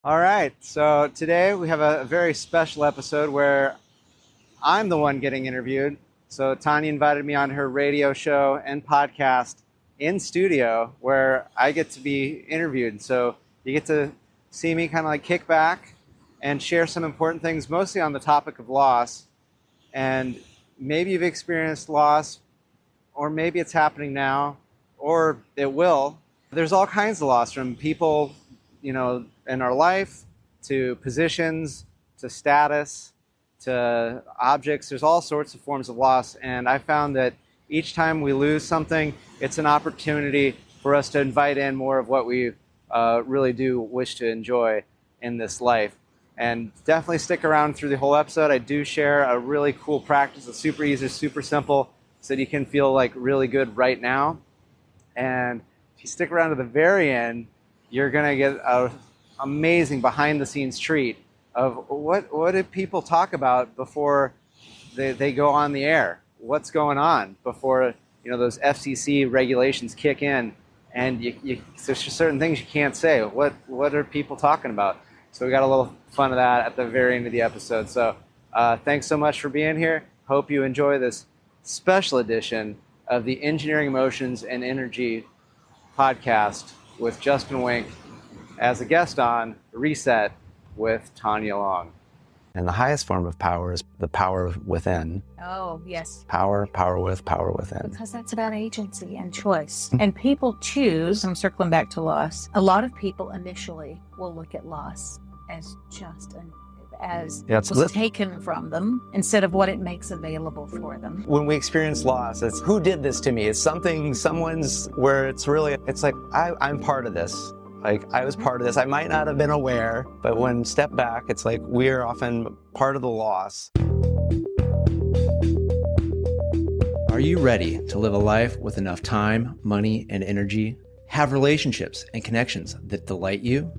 All right, so today we have a very special episode where I'm the one getting interviewed. So Tonya invited me on her radio show and podcast in studio where I get to be interviewed. So you get to see me kind of like kick back and share some important things, mostly on the topic of loss. And maybe you've experienced loss, or maybe it's happening now, or it will. There's all kinds of loss, from people, in our life, to positions, to status, to objects. There's all sorts of forms of loss. And I found that each time we lose something, it's an opportunity for us to invite in more of what we really do wish to enjoy in this life. And definitely stick around through the whole episode. I do share a really cool practice. It's super easy, super simple, so that you can feel like really good right now. And if you stick around to the very end, you're going to get an amazing behind-the-scenes treat of what do people talk about before they go on the air. What's going on before those FCC regulations kick in, and there's just certain things you can't say. What are people talking about? So we got a little fun of that at the very end of the episode. So thanks so much for being here. Hope you enjoy this special edition of the Engineering Emotions and Energy podcast with Justin Wink as a guest on Reset with Tonya Long. And the highest form of power is the power within. Oh, yes. Power within. Because that's about agency and choice. And people choose, I'm circling back to loss, a lot of people initially will look at loss as just was taken from them instead of what it makes available for them. When we experience loss, it's who did this to me? It's someone's where it's like, I'm part of this. Like, I was part of this. I might not have been aware, but when step back, it's like we're often part of the loss. Are you ready to live a life with enough time, money, and energy? Have relationships and connections that delight you?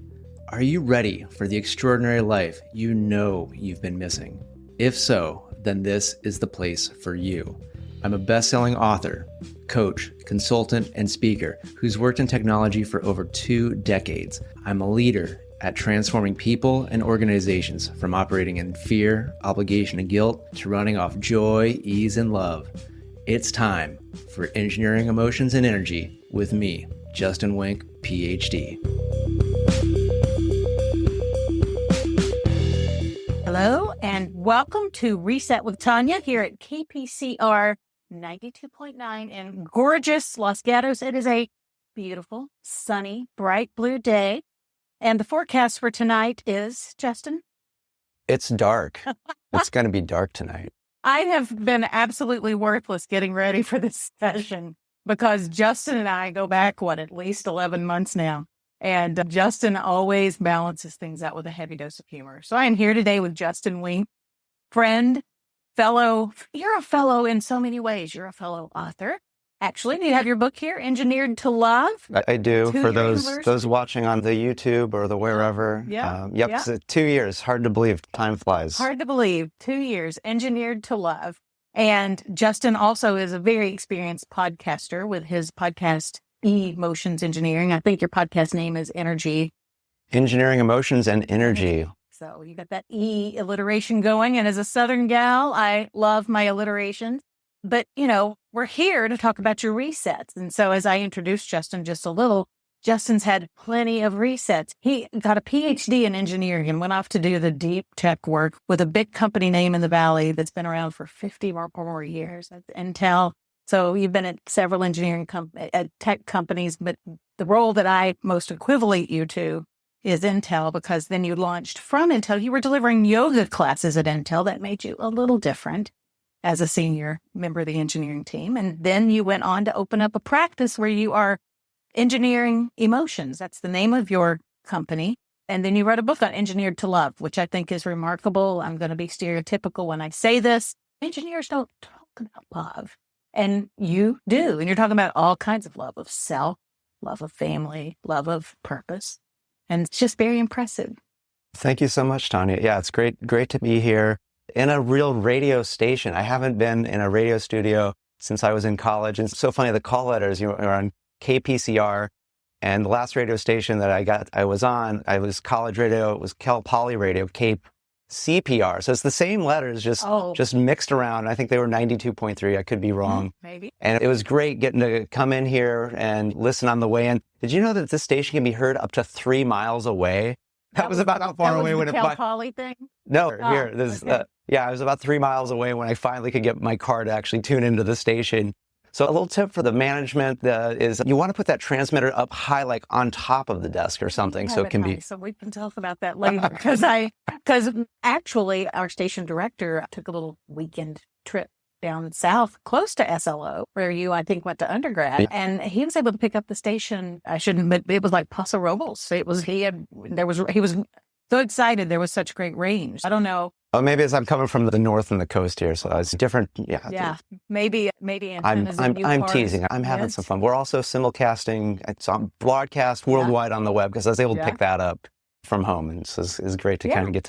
Are you ready for the extraordinary life you know you've been missing? If so, then this is the place for you. I'm a best-selling author, coach, consultant, and speaker who's worked in technology for over 2 decades. I'm a leader at transforming people and organizations from operating in fear, obligation, and guilt to running off joy, ease, and love. It's time for Engineering Emotions and Energy with me, Justin Wink, Ph.D. Hello, and welcome to Reset with Tonya here at KPCR 92.9 in gorgeous Los Gatos. It is a beautiful, sunny, bright blue day. And the forecast for tonight is, Justin? It's dark. It's going to be dark tonight. I have been absolutely worthless getting ready for this session because Justin and I go back, at least 11 months now. And Justin always balances things out with a heavy dose of humor. So I am here today with Justin Wink, friend, fellow. You're a fellow in so many ways. You're a fellow author. Actually, you have your book here, Engineered to Love. I do. For those watching on the YouTube or the wherever. Yeah. So 2 years. Hard to believe. Time flies. Hard to believe. 2 years, Engineered to Love. And Justin also is a very experienced podcaster with his podcast, Emotions Engineering. I think your podcast name is Energy. Engineering Emotions and Energy. So you got that E alliteration going. And as a Southern gal, I love my alliterations. But, we're here to talk about your resets. And so as I introduced Justin just a little, Justin's had plenty of resets. He got a Ph.D. in engineering and went off to do the deep tech work with a big company name in the Valley that's been around for 50 or more years. That's Intel. So you've been at several engineering tech companies, but the role that I most equivalent you to is Intel, because then you launched from Intel. You were delivering yoga classes at Intel. That made you a little different as a senior member of the engineering team. And then you went on to open up a practice where you are engineering emotions. That's the name of your company. And then you wrote a book on Engineered to Love, which I think is remarkable. I'm going to be stereotypical when I say this. Engineers don't talk about love. And you do. And you're talking about all kinds of love, of self, love of family, love of purpose. And it's just very impressive. Thank you so much, Tonya. Yeah, it's great to be here in a real radio station. I haven't been in a radio studio since I was in college. And it's so funny, the call letters, are on KPCR And the last radio station that I was on, I was college radio. It was Cal Poly Radio, Cape CPR. So it's the same letters, just mixed around. I think they were 92.3. I could be wrong. Maybe. And it was great getting to come in here and listen on the way in. Did you know that this station can be heard up to 3 miles away? That was about how far away when it. Cal Poly thing? No, here. This, okay. Yeah, I was about 3 miles away when I finally could get my car to actually tune into the station. So a little tip for the management is you want to put that transmitter up high, like on top of the desk or something, so it can be. So we can talk about that later because actually our station director took a little weekend trip down south, close to SLO, where you I think went to undergrad, and he was able to pick up the station. I shouldn't, but it was like Paso Robles. He was so excited. There was such great range. I don't know. Oh, maybe as I'm coming from the north and the coast here, so it's different. Yeah. Maybe. I'm teasing. I'm having some fun. We're also simulcasting. It's on broadcast worldwide on the web because I was able to pick that up from home, and so it's great to kind of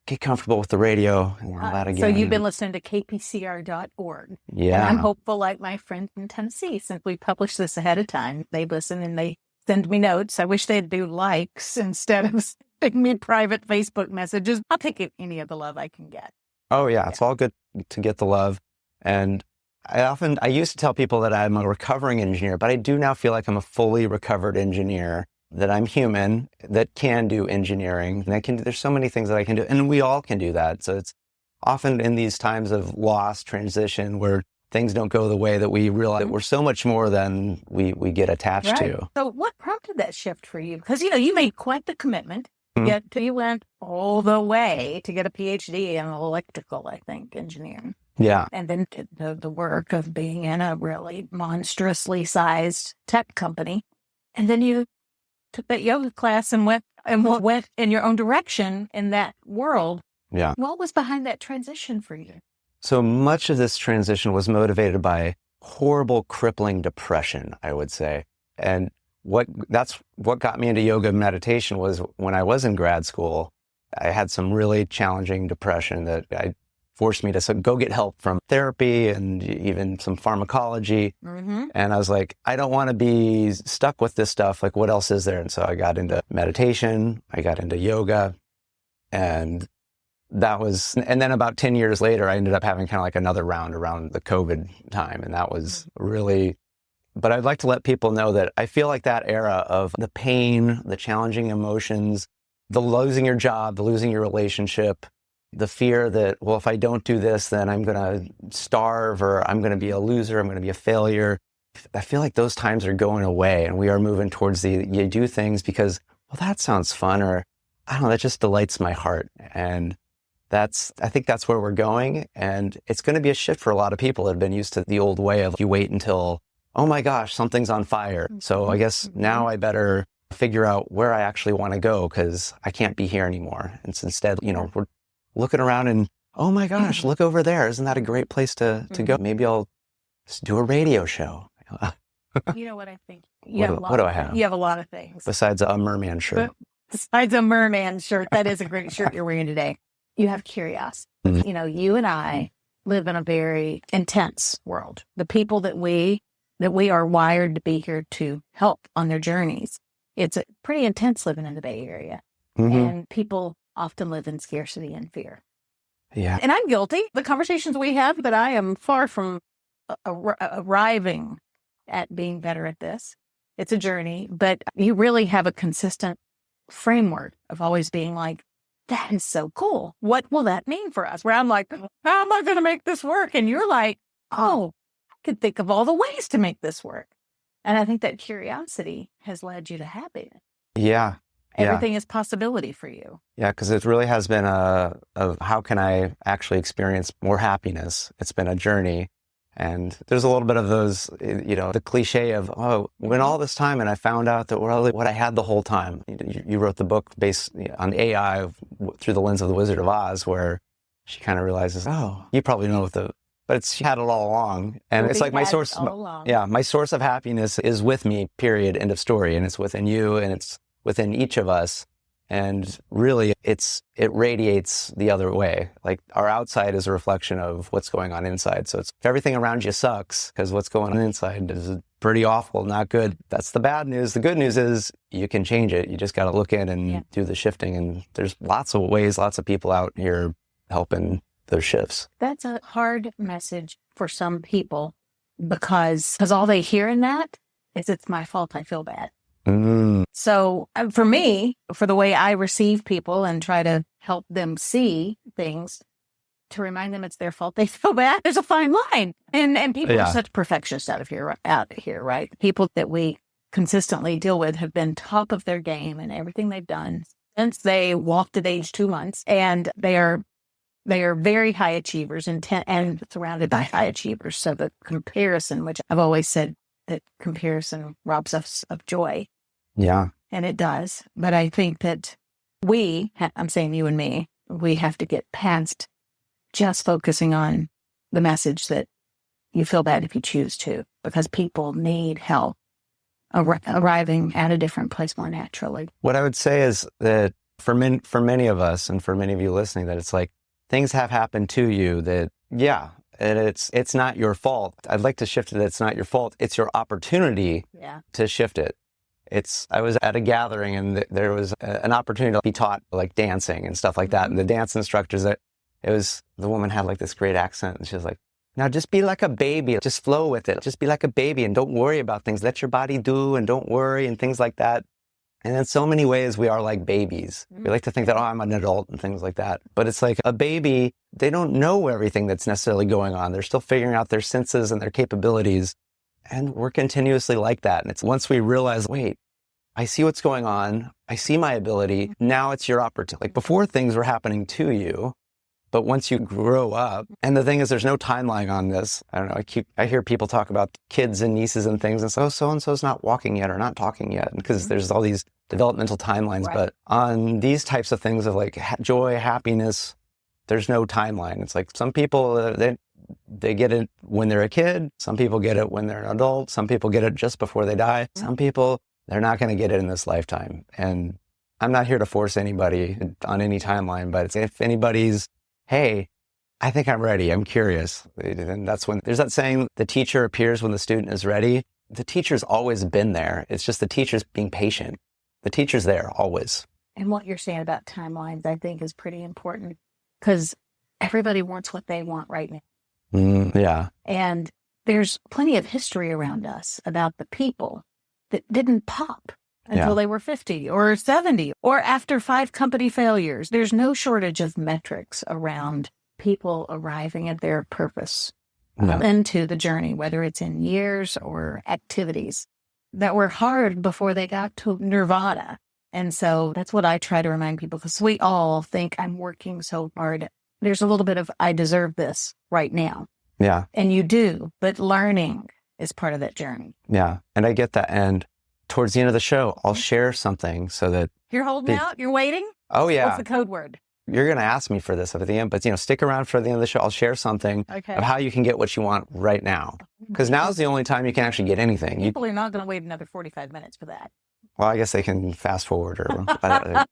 get comfortable with the radio and all that again. So you've been listening to kpcr.org. Yeah. And I'm hopeful, like my friend in Tennessee, since we published this ahead of time, they listen and they send me notes. I wish they'd do likes instead of sending me private Facebook messages. I'll take any of the love I can get. Oh, yeah. It's all good to get the love. And I used to tell people that I'm a recovering engineer, but I do now feel like I'm a fully recovered engineer, that I'm human, that can do engineering. And there's so many things that I can do. And we all can do that. So it's often in these times of loss, transition, where things don't go the way that we realize that we're so much more than we get attached to. So what prompted that shift for you? Because, you made quite the commitment. Yet you went all the way to get a Ph.D. in electrical, I think, engineering. Yeah. And then the work of being in a really monstrously sized tech company. And then you took that yoga class and went in your own direction in that world. Yeah. What was behind that transition for you? So much of this transition was motivated by horrible, crippling depression, I would say. And that's what got me into yoga and meditation was when I was in grad school, I had some really challenging depression that forced me to go get help from therapy and even some pharmacology. Mm-hmm. And I was like, I don't want to be stuck with this stuff. Like, what else is there? And so I got into meditation, I got into yoga, and then about 10 years later, I ended up having kind of like another round around the COVID time. And that was really, but I'd like to let people know that I feel like that era of the pain, the challenging emotions, the losing your job, the losing your relationship, the fear that, well, if I don't do this, then I'm going to starve, or I'm going to be a loser, I'm going to be a failure. I feel like those times are going away, and we are moving towards you do things because, well, that sounds fun, or I don't know, that just delights my heart. And I think that's where we're going. And it's going to be a shift for a lot of people that have been used to the old way of you wait until, oh my gosh, something's on fire. So I guess now I better figure out where I actually want to go because I can't be here anymore. And so instead, we're looking around and, oh my gosh, look over there. Isn't that a great place to go? Maybe I'll just do a radio show. You know what I think? What do I have? You have a lot of things. Besides a merman shirt. Besides a merman shirt, that is a great shirt you're wearing today. You have curiosity. Mm-hmm. You and I live in a very intense world. The people that we are wired to be here to help on their journeys. It's pretty intense living in the Bay Area. Mm-hmm. And people often live in scarcity and fear. Yeah. And I'm guilty. The conversations we have, but I am far from arriving at being better at this. It's a journey, but you really have a consistent framework of always being like, that is so cool. What will that mean for us? Where I'm like, how am I going to make this work? And you're like, oh, I could think of all the ways to make this work. And I think that curiosity has led you to happiness. Yeah. Everything is possibility for you. Yeah, because it really has been of how can I actually experience more happiness? It's been a journey. And there's a little bit of those, the cliche of, oh, went all this time and I found out that what I had the whole time. You wrote the book based on AI through the lens of the Wizard of Oz, where she kind of realizes, oh, you probably know but she had it all along. And it's like my source of happiness is with me, period, end of story. And it's within you and it's within each of us. And really, it radiates the other way. Like our outside is a reflection of what's going on inside. So if everything around you sucks, because what's going on inside is pretty awful, not good. That's the bad news. The good news is you can change it. You just got to look in and do the shifting. And there's lots of ways, lots of people out here helping those shifts. That's a hard message for some people because all they hear in that is it's my fault. I feel bad. So for me, for the way I receive people and try to help them see things, to remind them it's their fault, they feel bad. There's a fine line. And people are such perfectionists out here, right? People that we consistently deal with have been top of their game in everything they've done since they walked at age 2 months. And they are very high achievers and surrounded by high achievers. So the comparison, which I've always said that comparison robs us of joy. Yeah. And it does. But I think that I'm saying you and me, we have to get past just focusing on the message that you feel bad if you choose to, because people need help arriving at a different place more naturally. What I would say is that for many of us and for many of you listening, that it's like things have happened to you that, and it's not your fault. I'd like to shift it. It's not your fault. It's your opportunity to shift it. I was at a gathering and there was an opportunity to be taught like dancing and stuff like that. And the dance instructors, the woman had like this great accent and she was like, now just be like a baby, just flow with it. Just be like a baby and don't worry about things. Let your body do and don't worry and things like that. And in so many ways, we are like babies. We like to think that, I'm an adult and things like that. But it's like a baby, they don't know everything that's necessarily going on. They're still figuring out their senses and their capabilities. And we're continuously like that. And it's once we realize, wait, I see what's going on. I see my ability. Now it's your opportunity. Like before, things were happening to you. But once you grow up, and the thing is, there's no timeline on this. I don't know. I hear people talk about kids and nieces and things, and so-and-so's not walking yet or not talking yet, because there's all these developmental timelines. Right. But on these types of things of like joy, happiness, there's no timeline. It's like some people, they get it when they're a kid. Some people get it when they're an adult. Some people get it just before they die. Some people, they're not going to get it in this lifetime. And I'm not here to force anybody on any timeline, but if anybody's, hey, I think I'm ready, I'm curious. And that's when there's that saying, the teacher appears when the student is ready. The teacher's always been there. It's just the teacher's being patient. The teacher's there always. And what you're saying about timelines, I think, is pretty important because everybody wants what they want right now. Yeah. And there's plenty of history around us about the people that didn't pop until they were 50 or 70 or after 5 company failures. There's no shortage of metrics around people arriving at their purpose into the journey, whether it's in years or activities that were hard before they got to nirvana. And so that's what I try to remind people, because we all think I'm working so hard. There's a little bit of I deserve this right now. Yeah. And you do, but learning is part of that journey. Yeah. And I get that. And towards the end of the show, I'll share something so that you're holding out, you're waiting. Oh yeah. What's the code word? You're going to ask me for this at the end, but stick around for the end of the show. I'll share something of how you can get what you want right now. Because now is the only time you can actually get anything. People are not going to wait another 45 minutes for that. Well, I guess they can fast forward or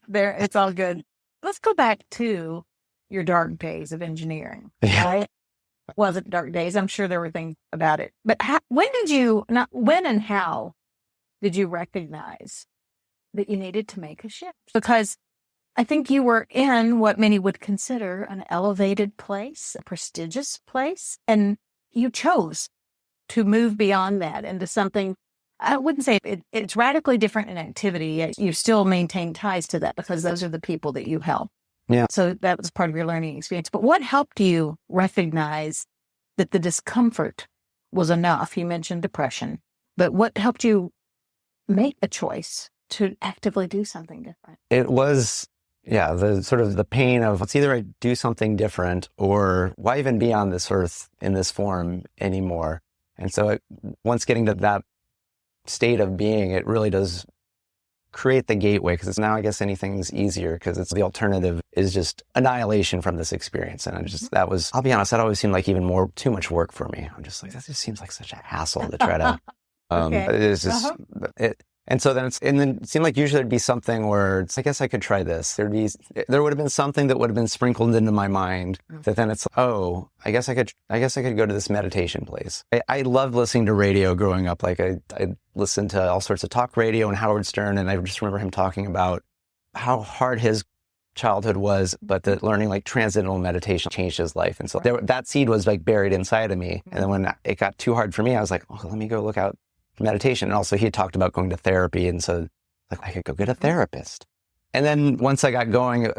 there. It's all good. Let's go back to your dark days of engineering. Right? Wasn't dark days. I'm sure there were things about it. But when and how did you recognize that you needed to make a shift? Because I think you were in what many would consider an elevated place, a prestigious place, and you chose to move beyond that into something. I wouldn't say it's radically different in activity, yet you still maintain ties to that because those are the people that you help. Yeah. So that was part of your learning experience. But what helped you recognize that the discomfort was enough? You mentioned depression, but what helped you make a choice to actively do something different? It was, the sort of the pain of it's either I do something different or why even be on this earth in this form anymore? And so once getting to that state of being, it really does create the gateway, because it's now, I guess, anything's easier because it's the alternative is just annihilation from this experience. And I'll be honest, that always seemed like even too much work for me. I'm just like, that just seems like such a hassle to try to, Okay. it's just, And so then it seemed like usually there'd be something where I guess I could try this. There would have been something that would have been sprinkled into my mind that then it's, oh, I guess I could go to this meditation place. I loved listening to radio growing up. Like I listened to all sorts of talk radio and Howard Stern. And I just remember him talking about how hard his childhood was, but that learning like transcendental meditation changed his life. And so that seed was like buried inside of me. And then when it got too hard for me, I was like, oh, let me go look out meditation. And also he talked about going to therapy. And so like I could go get a therapist. And then once I got going,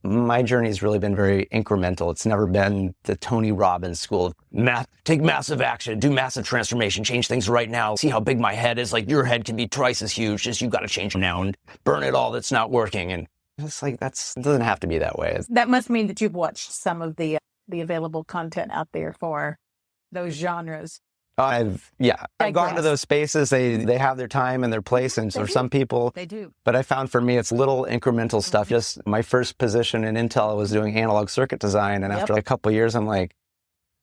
my journey has really been very incremental. It's never been the Tony Robbins school of take massive action, do massive transformation, change things right now. See how big my head is. Like your head can be twice as huge. Just you got to change now and burn it all that's not working. And it's like, it doesn't have to be that way. That must mean that you've watched some of the available content out there for those genres. I've gone to those spaces. They have their time and their place, and for some people they do. But I found for me, it's little incremental stuff. Just my first position in Intel, I was doing analog circuit design, and after a couple of years, I'm like,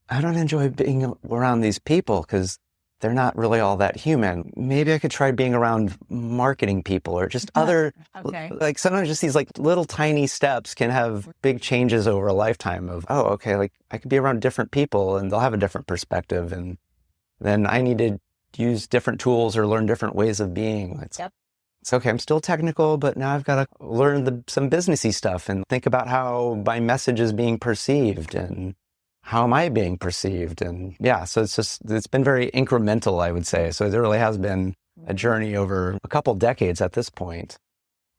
I don't enjoy being around these people because they're not really all that human. Maybe I could try being around marketing people or just other, like sometimes just these like little tiny steps can have big changes over a lifetime of, oh, okay, like I could be around different people and they'll have a different perspective, and then I need to use different tools or learn different ways of being. It's okay. I'm still technical, but now I've got to learn some businessy stuff and think about how my message is being perceived and how am I being perceived? And so it's been very incremental, I would say. So there really has been a journey over a couple decades at this point.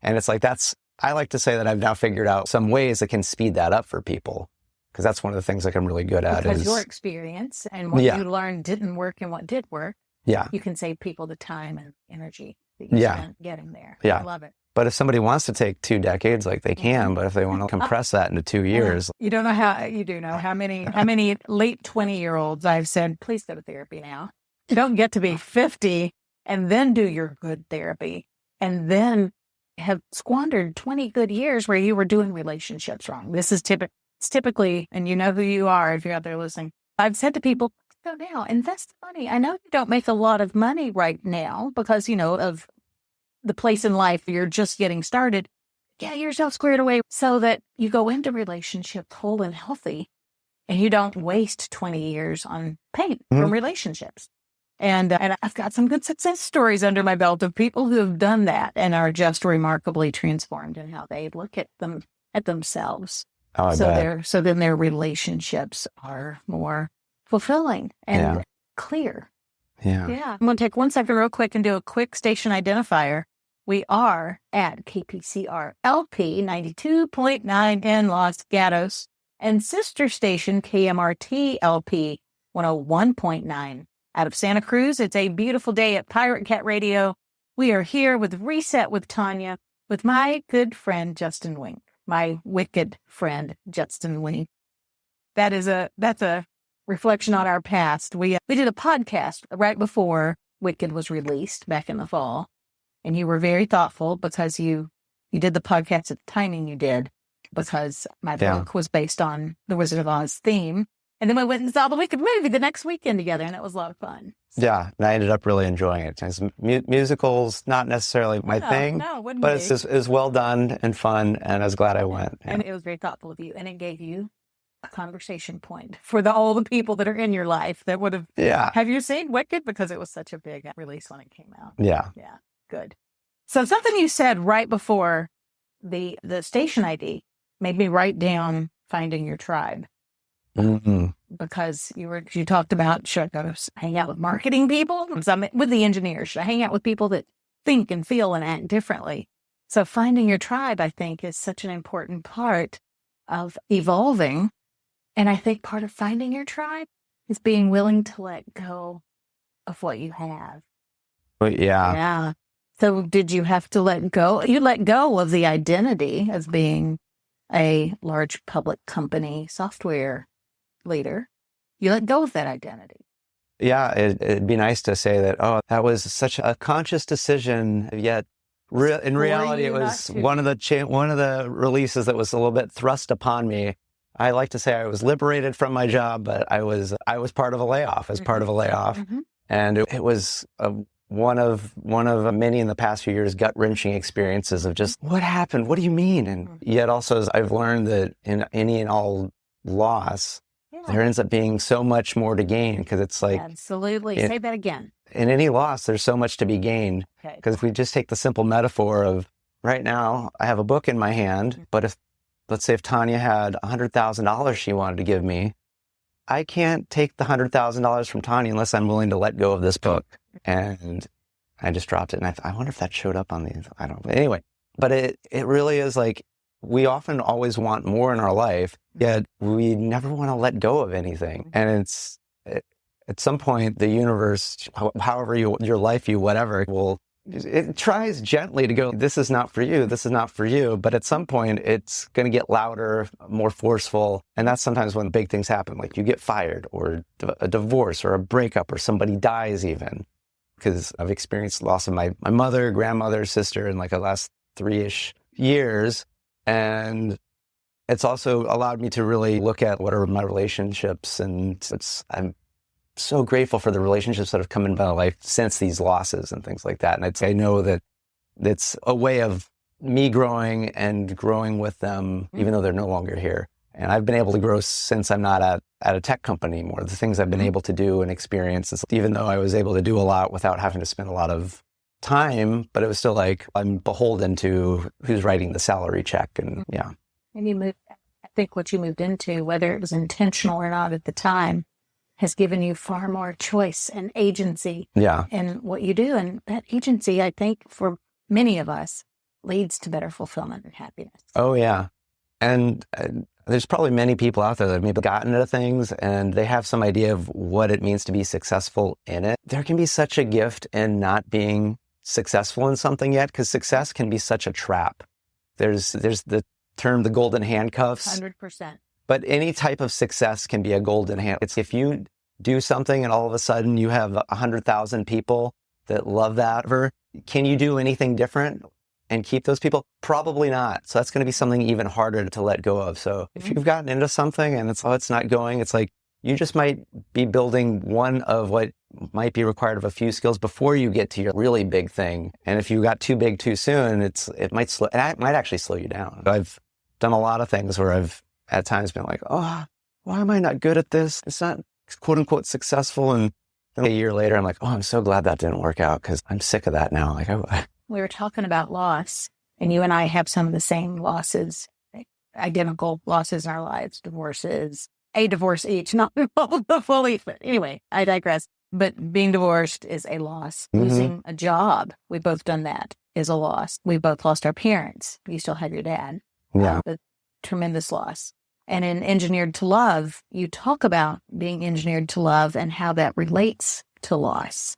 And it's like, I like to say that I've now figured out some ways that can speed that up for people. Because that's one of the things like I'm really good at. Because your experience and what you learned didn't work and what did work, you can save people the time and energy that you spent getting there. I love it. But if somebody wants to take 2 decades, like they can, but if they want to compress that into 2 years. You don't know how many late 20-year-olds I've said, please go to therapy now. You don't get to be 50 and then do your good therapy and then have squandered 20 good years where you were doing relationships wrong. This is typically, and you know who you are if you're out there listening, I've said to people, go now, invest the money. I know you don't make a lot of money right now because, of the place in life you're just getting started. Get yourself squared away so that you go into relationship whole and healthy and you don't waste 20 years on pain from relationships. And I've got some good success stories under my belt of people who have done that and are just remarkably transformed in how they look at themselves. Oh, so then their relationships are more fulfilling and clear. Yeah. I'm going to take 1 second real quick and do a quick station identifier. We are at KPCR LP 92.9 in Los Gatos and sister station KMRT LP 101.9 out of Santa Cruz. It's a beautiful day at Pirate Cat Radio. We are here with Reset with Tonya with my good friend Justin Wink. My wicked friend, Justin Wink. That's a reflection on our past. We did a podcast right before Wicked was released back in the fall. And you were very thoughtful because you did the podcast at the timing you did because my book was based on the Wizard of Oz theme. And then we went and saw the Wicked movie the next weekend together, and it was a lot of fun. So. Yeah, and I ended up really enjoying it. Musicals, not necessarily my thing, but it's well done and fun, and I was glad I went. And it was very thoughtful of you, and it gave you a conversation point for all the people that are in your life that would have. Yeah. Have you seen Wicked? Because it was such a big release when it came out. Yeah. Yeah. Good. So something you said right before the station ID made me write down finding your tribe. Mm-hmm. Because you talked about, should I go hang out with marketing people? With the engineers, should I hang out with people that think and feel and act differently? So finding your tribe, I think, is such an important part of evolving. And I think part of finding your tribe is being willing to let go of what you have. Yeah. So did you have to let go? You let go of the identity as being a large public company software leader. You let go of that identity. Yeah, it'd be nice to say that, oh, that was such a conscious decision, yet in reality, it was one of the releases that was a little bit thrust upon me. I like to say I was liberated from my job, but I was part of a layoff, part of a layoff. Mm-hmm. And it was one of many in the past few years gut-wrenching experiences of just, what happened? What do you mean? And yet also, as I've learned that in any and all loss, there ends up being so much more to gain, because it's like, absolutely. Say that again. in any loss, there's so much to be gained. Okay. Because if we just take the simple metaphor of, right now, I have a book in my hand, but if, let's say if Tonya had $100,000 she wanted to give me, I can't take the $100,000 from Tonya unless I'm willing to let go of this book. And I just dropped it. And I wonder if that showed up on these. I don't know. Anyway, but it really is like, we often always want more in our life, yet we never want to let go of anything. And at some point, the universe, however your life, whatever, it tries gently to go, this is not for you, this is not for you. But at some point, it's going to get louder, more forceful. And that's sometimes when big things happen, like you get fired, or a divorce, or a breakup, or somebody dies even. Because I've experienced loss of my mother, grandmother, sister in like the last 3-ish years. And it's also allowed me to really look at what are my relationships. And I'm so grateful for the relationships that have come into my life since these losses and things like that. And I know that it's a way of me growing and growing with them, even though they're no longer here. And I've been able to grow since I'm not at a tech company anymore. The things I've been able to do and experience, even though I was able to do a lot without having to spend a lot of time, but it was still like I'm beholden to who's writing the salary check. And yeah. And you moved, I think what you moved into, whether it was intentional or not at the time, has given you far more choice and agency in what you do. And that agency, I think, for many of us, leads to better fulfillment and happiness. Oh, yeah. And there's probably many people out there that have maybe gotten into things and they have some idea of what it means to be successful in it. There can be such a gift in not being successful in something yet, because success can be such a trap. There's the term, the golden handcuffs. 100%. But any type of success can be a golden hand. It's if you do something and all of a sudden you have 100,000 people that love that. Can you do anything different and keep those people? Probably not. So that's going to be something even harder to let go of. So if you've gotten into something and it's not going, it's like you just might be building one of what might be required of a few skills before you get to your really big thing. And if you got too big too soon, it might actually slow you down. I've done a lot of things where I've at times been like, oh, why am I not good at this? It's not quote unquote successful. And then a year later, I'm like, oh, I'm so glad that didn't work out, because I'm sick of that now. Like we were talking about loss, and you and I have some of the same losses, identical losses in our lives, divorces, a divorce each, not fully, but anyway, I digress. But being divorced is a loss. Losing a job, we've both done that, is a loss. We both lost our parents. You still have your dad. Yeah. A tremendous loss. And in Engineered to Love, you talk about being engineered to love and how that relates to loss.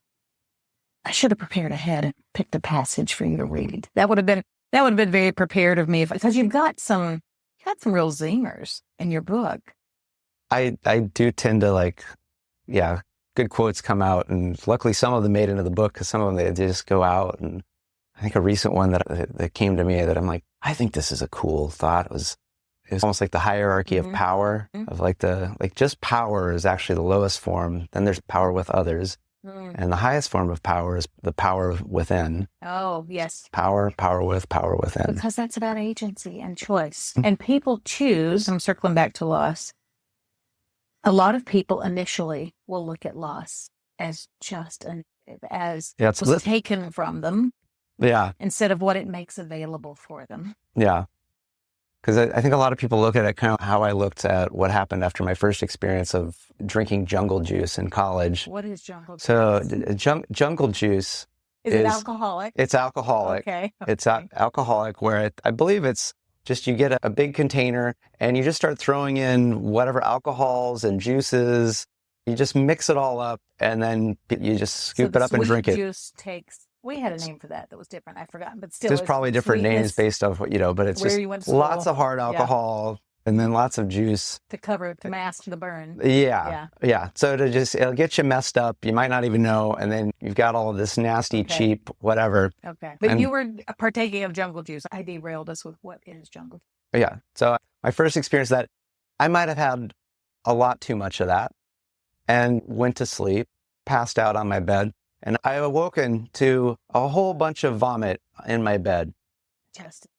I should have prepared ahead and picked a passage for you to read. That would have been very prepared of me, because you've got some real zingers in your book. I do tend to good quotes come out, and luckily some of them made into the book, because some of them they just go out. And I think a recent one that came to me that I'm like, I think this is a cool thought. It was almost like the hierarchy of power, of just power is actually the lowest form. Then there's power with others. And the highest form of power is the power within. Oh, yes. Power within. Because that's about agency and choice. And people choose, I'm circling back to loss. A lot of people initially will look at loss as just was taken from them. Yeah. Instead of what it makes available for them. Yeah. Because I think a lot of people look at it kind of how I looked at what happened after my first experience of drinking jungle juice in college. What is jungle juice? So jungle juice is it alcoholic? It's alcoholic. Okay. It's alcoholic, where I believe it's just you get a big container and you just start throwing in whatever alcohols and juices. You just mix it all up and then you just scoop it up and drink it. Juice takes. We had a name for that was different. I've forgotten, but still. There's probably different names based off what, but it's just lots of hard alcohol and then lots of juice. To mask the burn. Yeah. So it'll get you messed up. You might not even know. And then you've got all of this nasty, cheap, whatever. Okay. But you were partaking of jungle juice. I derailed us with what is jungle juice. Yeah. So my first experience that I might have had a lot too much of that and went to sleep, passed out on my bed. And I awoken to a whole bunch of vomit in my bed. Justin.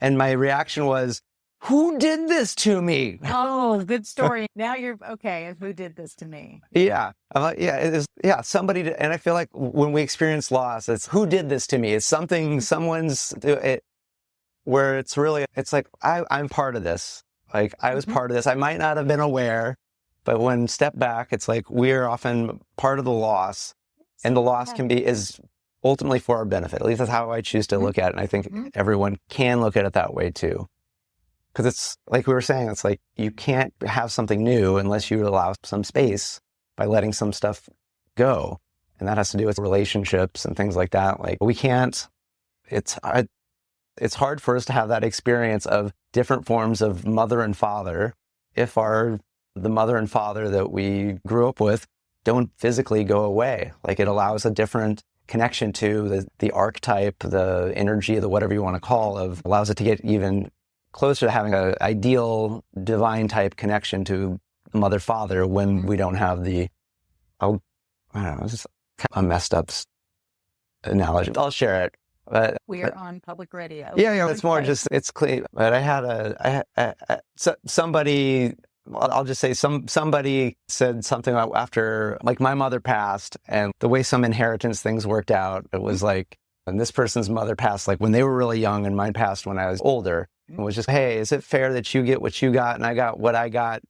And my reaction was, who did this to me? Oh, good story. Now you're okay. Who did this to me? Yeah. I'm like, yeah, it is. Yeah. Somebody did. And I feel like when we experience loss, it's who did this to me? It's something, someone's, where it's really, it's like, I'm part of this. Like I was part of this. I might not have been aware, but when step back, it's like we're often part of the loss, and the loss is ultimately for our benefit. At least that's how I choose to look at it. And I think everyone can look at it that way too. Because it's like we were saying, it's like you can't have something new unless you allow some space by letting some stuff go. And that has to do with relationships and things like that. Like we can't, it's hard for us to have that experience of different forms of mother and father if the mother and father that we grew up with don't physically go away. Like it allows a different connection to the archetype, the energy, the whatever you want to call of, allows it to get even closer to having an ideal divine type connection to mother father when we don't have I don't know, it's just a messed up analogy. I'll share it. But we are on public radio. Yeah, it's more just, it's clean. But somebody, I'll just say somebody said something after, like my mother passed, and the way some inheritance things worked out, it was like, and this person's mother passed like when they were really young, and mine passed when I was older. It was just, hey, is it fair that you get what you got and I got what I got?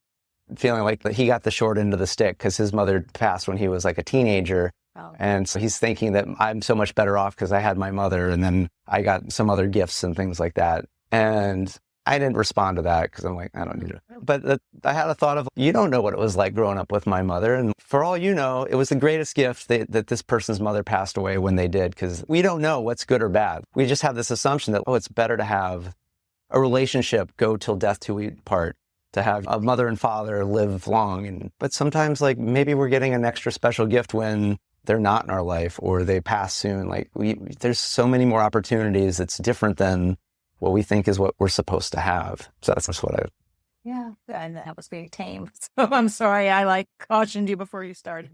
Feeling like he got the short end of the stick because his mother passed when he was like a teenager. Oh. And so he's thinking that I'm so much better off because I had my mother and then I got some other gifts and things like that. And I didn't respond to that because I'm like, I don't need it. But I had a thought of, you don't know what it was like growing up with my mother. And for all you know, it was the greatest gift that this person's mother passed away when they did, because we don't know what's good or bad. We just have this assumption that, it's better to have a relationship go till death do we part, to have a mother and father live long. But sometimes like maybe we're getting an extra special gift when they're not in our life or they pass soon. Like there's so many more opportunities that's different than what we think is what we're supposed to have. So that's just what yeah, and that was very tame. So I'm sorry, I cautioned you before you started.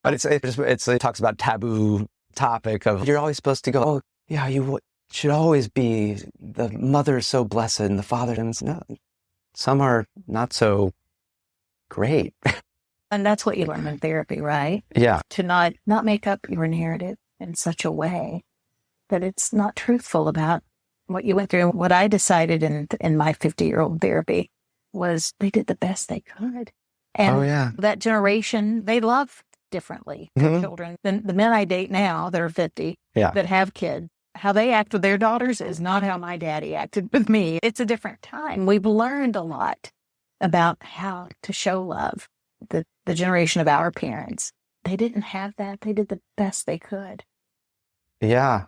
But it talks about taboo topic of you're always supposed to go, oh yeah, you should always be, the mother is so blessed and the father, and no, some are not so great. And that's what you learn in therapy, right? Yeah. To not make up your narrative in such a way that it's not truthful about what you went through. What I decided in my 50-year-old therapy was they did the best they could. And that generation, they love differently their children than the men I date now that are 50, that have kids. How they act with their daughters is not how my daddy acted with me. It's a different time. We've learned a lot about how to show love. The generation of our parents, they didn't have that. They did the best they could. Yeah.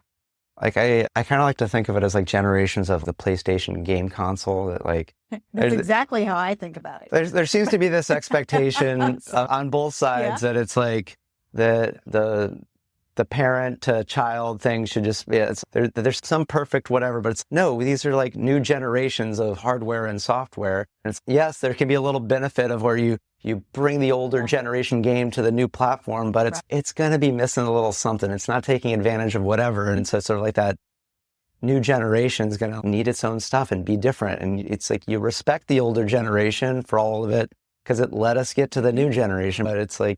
Like I kind of like to think of it as like generations of the PlayStation game console that like. That's exactly how I think about it. There seems to be this expectation on both sides that it's like the parent to child thing should just be, there's some perfect whatever, but these are like new generations of hardware and software. And yes, there can be a little benefit of where you bring the older generation game to the new platform, but it's going to be missing a little something. It's not taking advantage of whatever. And so it's sort of like that new generation is going to need its own stuff and be different. And it's like you respect the older generation for all of it because it let us get to the new generation. But it's like,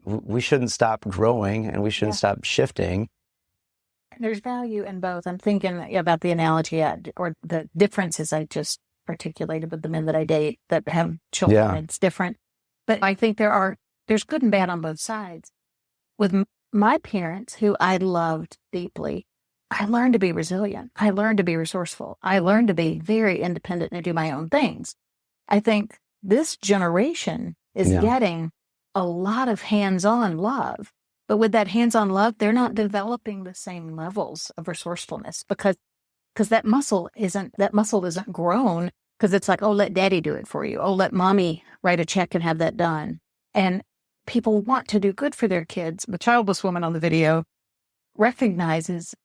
we shouldn't stop growing and we shouldn't stop shifting. There's value in both. I'm thinking about the analogy or the differences I just articulated with the men that I date that have children. Yeah. It's different. But I think there's good and bad on both sides. With my parents, who I loved deeply, I learned to be resilient. I learned to be resourceful. I learned to be very independent and do my own things. I think this generation is getting a lot of hands-on love. But with that hands-on love, they're not developing the same levels of resourcefulness because that muscle isn't grown, because it's like, oh, let daddy do it for you. Oh, let mommy write a check and have that done. And people want to do good for their kids. The childless woman on the video recognizes,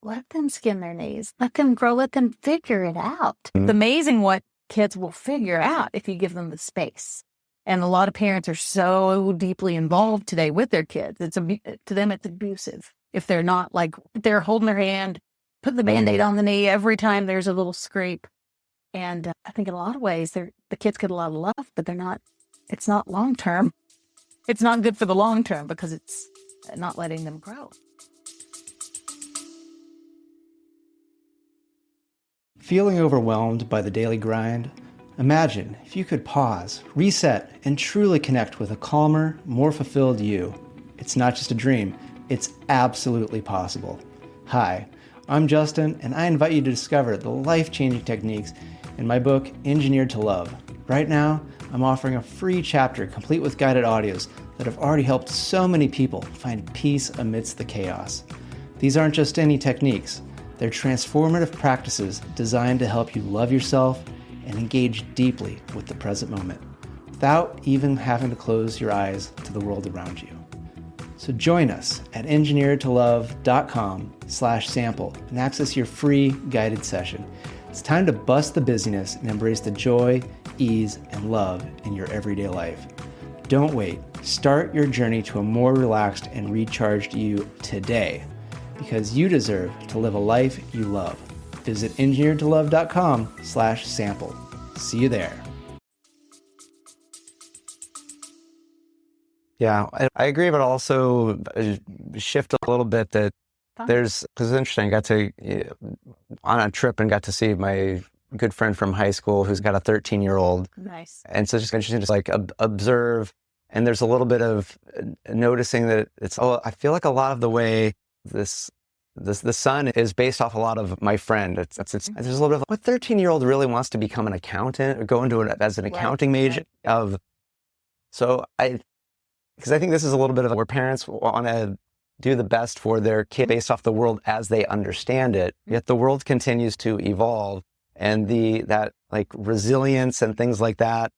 let them skin their knees, let them grow, let them figure it out. Mm-hmm. It's amazing what kids will figure out if you give them the space. And a lot of parents are so deeply involved today with their kids. To them, it's abusive. If they're not like, they're holding their hand, putting the Band-Aid on the knee every time there's a little scrape. And I think in a lot of ways, the kids get a lot of love, but it's not long-term. It's not good for the long term because it's not letting them grow. Feeling overwhelmed by the daily grind? Imagine if you could pause, reset, and truly connect with a calmer, more fulfilled you. It's not just a dream, it's absolutely possible. Hi, I'm Justin, and I invite you to discover the life-changing techniques in my book, Engineered to Love. Right now, I'm offering a free chapter complete with guided audios that have already helped so many people find peace amidst the chaos. These aren't just any techniques. They're transformative practices designed to help you love yourself and engage deeply with the present moment, without even having to close your eyes to the world around you. So join us at engineeredtolove.com/sample and access your free guided session. It's time to bust the busyness and embrace the joy, ease, and love in your everyday life. Don't wait. Start your journey to a more relaxed and recharged you today, because you deserve to live a life you love. Visit engineeredtolove.com/sample. See you there. Yeah, I agree, but also shift a little bit that because it's interesting, I got to on a trip and got to see my good friend from high school who's got a 13-year-old. Nice. And so it's just interesting to just like observe, and there's a little bit of noticing that I feel like a lot of the way the son is based off a lot of my friend. There's a little bit of what 13-year-old really wants to become an accountant or go into it as an accounting major because I think this is a little bit of where parents want to do the best for their kid based off the world as they understand it. Yet the world continues to evolve, and that like resilience and things like that.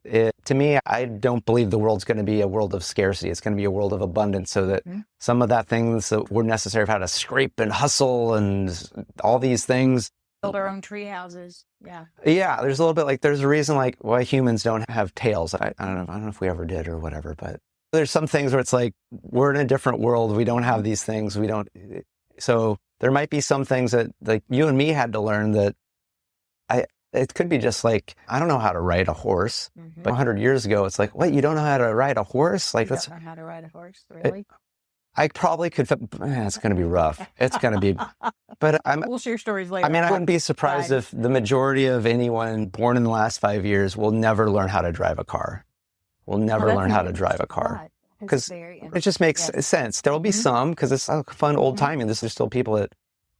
To me, I don't believe the world's going to be a world of scarcity. It's going to be a world of abundance, so that some of that things that were necessary of how to scrape and hustle and all these things. Build our own tree houses. Yeah. Yeah. There's a little bit like, there's a reason like why humans don't have tails. I don't know if we ever did or whatever, but there's some things where it's like, we're in a different world. We don't have these things. So there might be some things that like you and me had to learn that it could be just like, I don't know how to ride a horse, but 100 years ago, it's like, what, you don't know how to ride a horse? Like, you don't know how to ride a horse, really? I probably could, it's going to be rough. It's going to be, but we'll share stories later. I mean, I wouldn't be surprised if the majority of anyone born in the last 5 years will never learn how to drive a car. Will never learn how to drive a car. Because it just makes sense. There will be some, because it's fun old timing. There's still people that,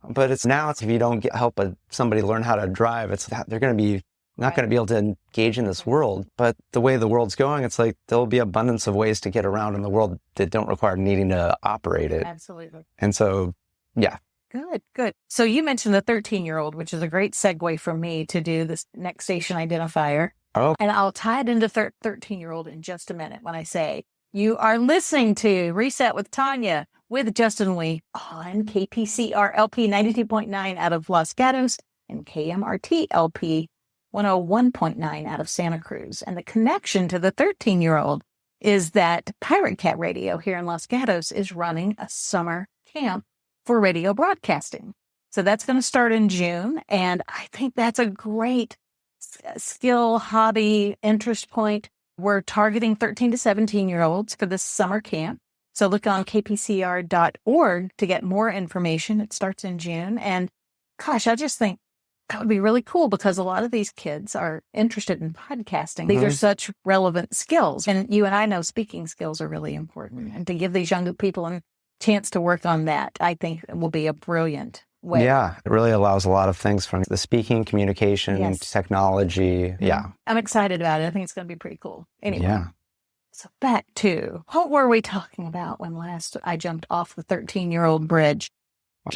but it's if you don't help somebody learn how to drive, they're going to be not going to be able to engage in this world. But the way the world's going, it's like there'll be abundance of ways to get around in the world that don't require needing to operate it. Absolutely. And so, yeah. Good. So you mentioned the 13-year-old, which is a great segue for me to do this next station identifier. Oh. And I'll tie it into 13-year-old in just a minute when I say, you are listening to Reset with Tonya with Justin Lee on KPCR LP 92.9 out of Los Gatos and KMRT LP 101.9 out of Santa Cruz. And the connection to the 13-year-old is that Pirate Cat Radio here in Los Gatos is running a summer camp for radio broadcasting. So that's going to start in June. And I think that's a great skill, hobby, interest point. We're targeting 13 to 17-year-olds for this summer camp. So look on kpcr.org to get more information. It starts in June. And gosh, I just think that would be really cool because a lot of these kids are interested in podcasting. These are such relevant skills. And you and I know speaking skills are really important. And to give these younger people a chance to work on that, I think will be a brilliant way. Yeah, it really allows a lot of things from the speaking, communication, technology. Yeah. I'm excited about it. I think it's going to be pretty cool. Anyway. Yeah. So back to, what were we talking about when last I jumped off the 13-year-old bridge?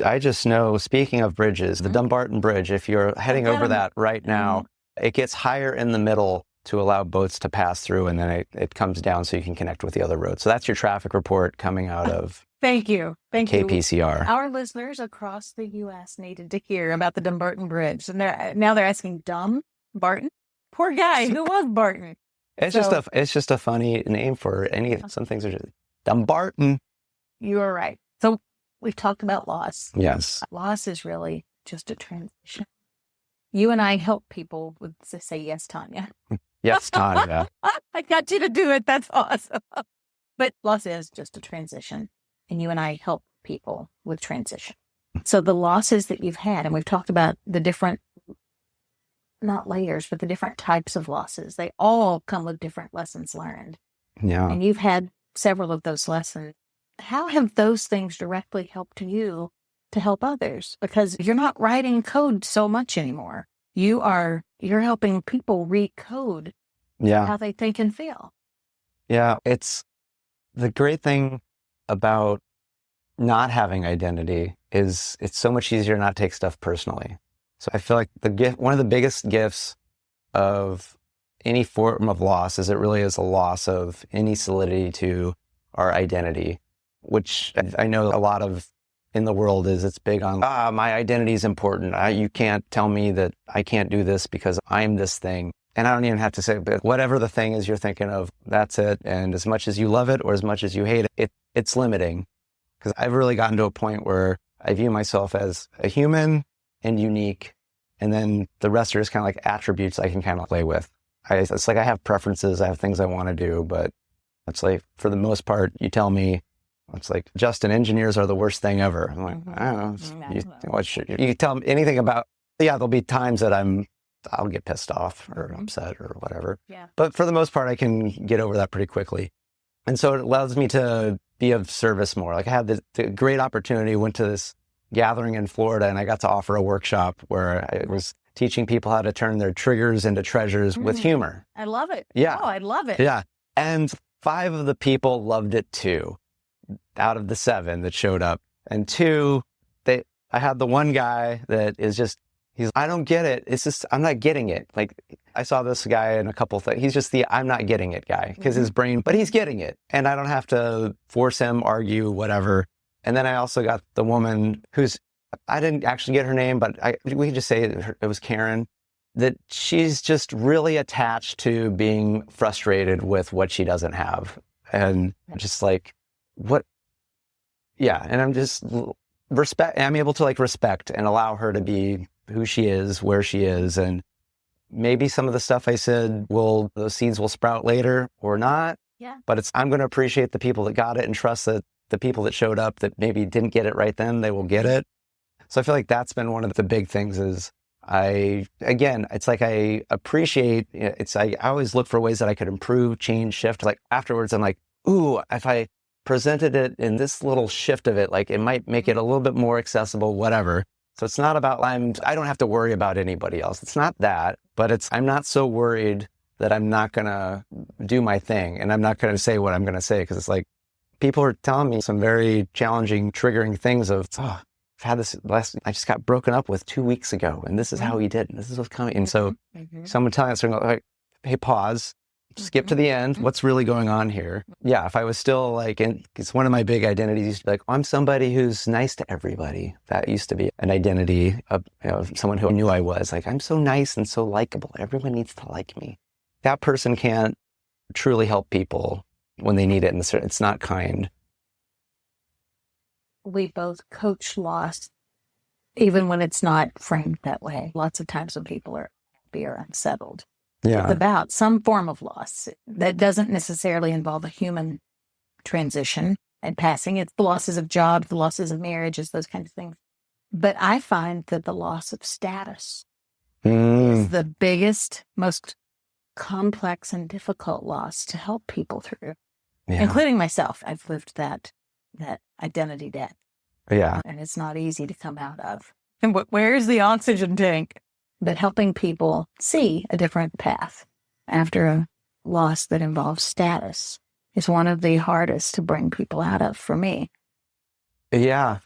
I just know, speaking of bridges, the Dumbarton Bridge, if you're heading over that right now, it gets higher in the middle to allow boats to pass through, and then it comes down so you can connect with the other road. So that's your traffic report coming out of Thank you. KPCR. Our listeners across the U.S. needed to hear about the Dumbarton Bridge. And now they're asking, Dumbarton? Poor guy. Who was Barton? It's just a funny name for some things are just Dumbarton. You are right. So we've talked about loss. Yes. Loss is really just a transition. You and I help people with, say yes, Tonya. Yes, Tonya. I got you to do it. That's awesome. But loss is just a transition. And you and I help people with transition. So the losses that you've had, and we've talked about the different, not layers, but the different types of losses. They all come with different lessons learned. Yeah. And you've had several of those lessons. How have those things directly helped you to help others? Because you're not writing code so much anymore. You're helping people recode how they think and feel. Yeah. It's the great thing about not having identity is it's so much easier to not take stuff personally. So I feel like one of the biggest gifts of any form of loss is it really is a loss of any solidity to our identity, which I know a lot of in the world it's big on, my identity is important. You can't tell me that I can't do this because I'm this thing. And I don't even have to say, but whatever the thing is you're thinking of, that's it. And as much as you love it or as much as you hate it, it's limiting. Because I've really gotten to a point where I view myself as a human and unique. And then the rest are just kind of like attributes I can kind of play with. It's like I have preferences, I have things I want to do, but it's like, for the most part, you tell me, it's like, Justin, engineers are the worst thing ever. I'm like, I don't know. You tell me anything about, there'll be times that I'll get pissed off or upset or whatever. Yeah. But for the most part, I can get over that pretty quickly. And so it allows me to be of service more. Like I had the great opportunity, went to this gathering in Florida, and I got to offer a workshop where I was teaching people how to turn their triggers into treasures with humor. I love it. Yeah. Oh, I love it. Yeah. And 5 of the people loved it too, out of the 7 that showed up. And 2, I had the one guy that is just, I don't get it. It's just, I'm not getting it. Like I saw this guy in a couple things. He's just I'm not getting it guy because his brain, but he's getting it. And I don't have to force him, argue, whatever. And then I also got the woman I didn't actually get her name, but we can just say it was Karen, that she's just really attached to being frustrated with what she doesn't have. And just like, what? Yeah. And I'm just I'm able to like respect and allow her to be who she is, where she is. And maybe some of the stuff I said those seeds will sprout later or not. Yeah. But I'm going to appreciate the people that got it and trust that the people that showed up that maybe didn't get it right then, they will get it. So I feel like that's been one of the big things is it's like I appreciate, I always look for ways that I could improve, change, shift. Like afterwards, I'm like, ooh, if I presented it in this little shift of it, like it might make it a little bit more accessible, whatever. So it's not about, I don't have to worry about anybody else. It's not that, but I'm not so worried that I'm not going to do my thing and I'm not going to say what I'm going to say. Cause it's like, people are telling me some very challenging, triggering things of, I've had this I just got broken up with 2 weeks ago and this is how he did. And this is what's coming. And so someone telling us, like, hey, pause, skip to the end. What's really going on here? Yeah. If I was still like, it's one of my big identities used to be like, I'm somebody who's nice to everybody. That used to be an identity of someone who knew I was like, I'm so nice and so likable. Everyone needs to like me. That person can't truly help people when they need it, and it's not kind. We both coach loss, even when it's not framed that way. Lots of times when people are happy or unsettled, it's about some form of loss that doesn't necessarily involve a human transition and passing. It's the losses of jobs, the losses of marriages, those kinds of things. But I find that the loss of status is the biggest, most complex and difficult loss to help people through. Yeah. Including myself. I've lived that identity debt. Yeah. And it's not easy to come out of. And where's the oxygen tank? But helping people see a different path after a loss that involves status is one of the hardest to bring people out of for me. Yeah.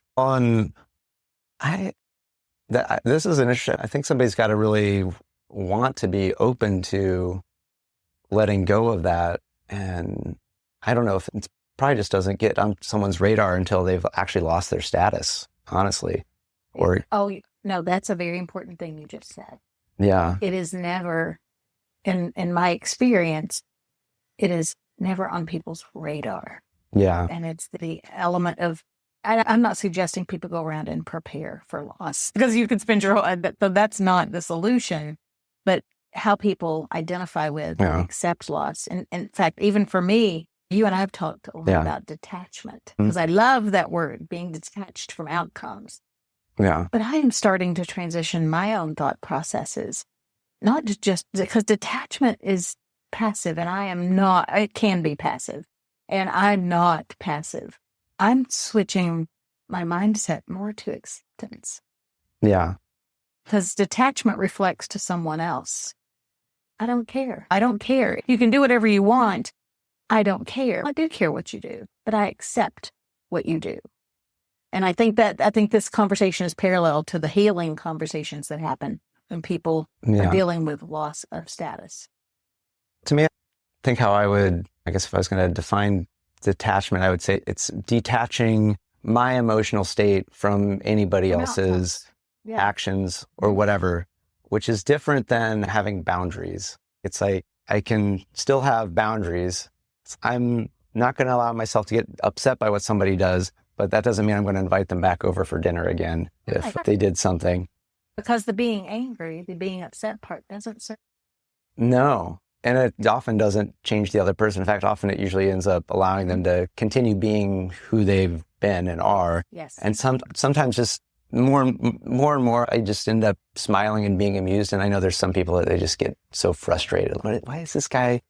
This is an issue. I think somebody's got to really want to be open to letting go of that. And I don't know if it probably just doesn't get on someone's radar until they've actually lost their status, honestly. No, that's a very important thing you just said. Yeah. It is never, in my experience, it is never on people's radar. Yeah. And it's the element of, I'm not suggesting people go around and prepare for loss, because you can spend your whole, that's not the solution, but how people identify with and accept loss. And in fact, even for me, you and I have talked a lot about detachment, because I love that word, being detached from outcomes. Yeah. But I am starting to transition my own thought processes, not just because detachment is passive, and I am not, it can be passive, and I'm not passive. I'm switching my mindset more to acceptance. Yeah. Because detachment reflects to someone else. I don't care. I don't care. You can do whatever you want. I don't care. I do care what you do, but I accept what you do. And I think this conversation is parallel to the healing conversations that happen when people are dealing with loss of status. To me, I think how I guess if I was going to define detachment, I would say it's detaching my emotional state from anybody else's actions or whatever, which is different than having boundaries. It's like I can still have boundaries. I'm not going to allow myself to get upset by what somebody does, but that doesn't mean I'm going to invite them back over for dinner again if they did something. Because the being angry, the being upset part doesn't serve. No. And it often doesn't change the other person. In fact, often it usually ends up allowing them to continue being who they've been and are. Yes. And sometimes just more and more, I just end up smiling and being amused. And I know there's some people that they just get so frustrated. Why is this guy?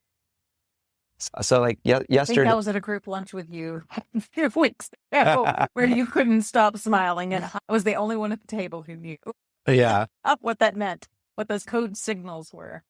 So like yesterday. I think I was at a group lunch with you a few weeks ago where you couldn't stop smiling, and I was the only one at the table who knew what that meant, what those code signals were.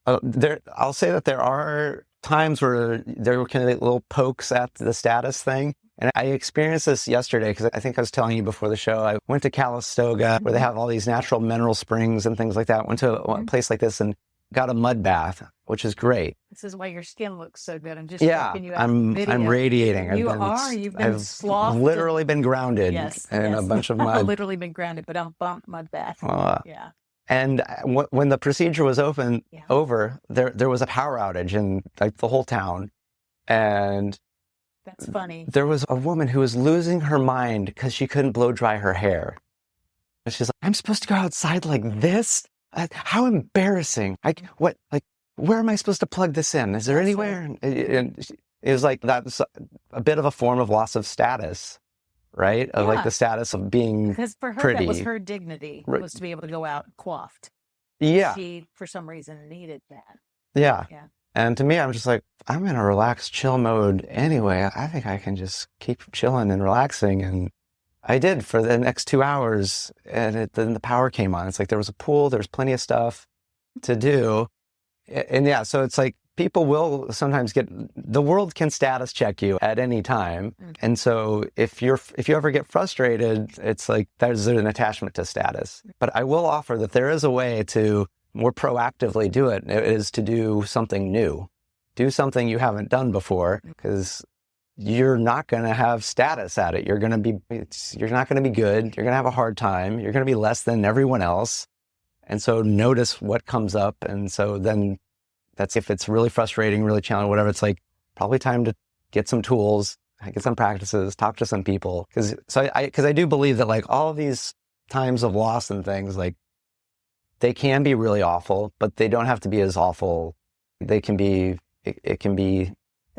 I'll say that there are times where there were kind of little pokes at the status thing. And I experienced this yesterday because I think I was telling you before the show, I went to Calistoga where they have all these natural mineral springs and things like that. Went to a place like this and got a mud bath, which is great. This is why your skin looks so good. I'm just checking you out. I'm radiating. You've been slothed. Literally been grounded in a bunch of mud. I've literally been grounded, but I'll bump mud bath. Yeah. And when the procedure was over, there was a power outage in like the whole town. And that's funny. There was a woman who was losing her mind because she couldn't blow dry her hair. And she's like, I'm supposed to go outside like this? How embarrassing. Where am I supposed to plug this in? Is there anywhere? And it was like, that's a bit of a form of loss of status, right? Of like the status of being because for her, pretty. That was her dignity, was to be able to go out coiffed. Yeah. She, for some reason, needed that. Yeah. And to me, I'm just like, I'm in a relaxed, chill mode anyway. I think I can just keep chilling and relaxing. And I did for the next 2 hours. And then the power came on. It's like there was a pool. There was plenty of stuff to do. And so it's like people will sometimes the world can status check you at any time. Mm-hmm. And so if you ever get frustrated, it's like there's an attachment to status. But I will offer that there is a way to more proactively do it. It is to do something new. Do something you haven't done before, because you're not going to have status at it. You're not going to be good. You're going to have a hard time. You're going to be less than everyone else. And so notice what comes up. And so then that's if it's really frustrating, really challenging, whatever, it's like probably time to get some tools, get some practices, talk to some people. Because I do believe that like all of these times of loss and things, like they can be really awful, but they don't have to be as awful. They can be, it can be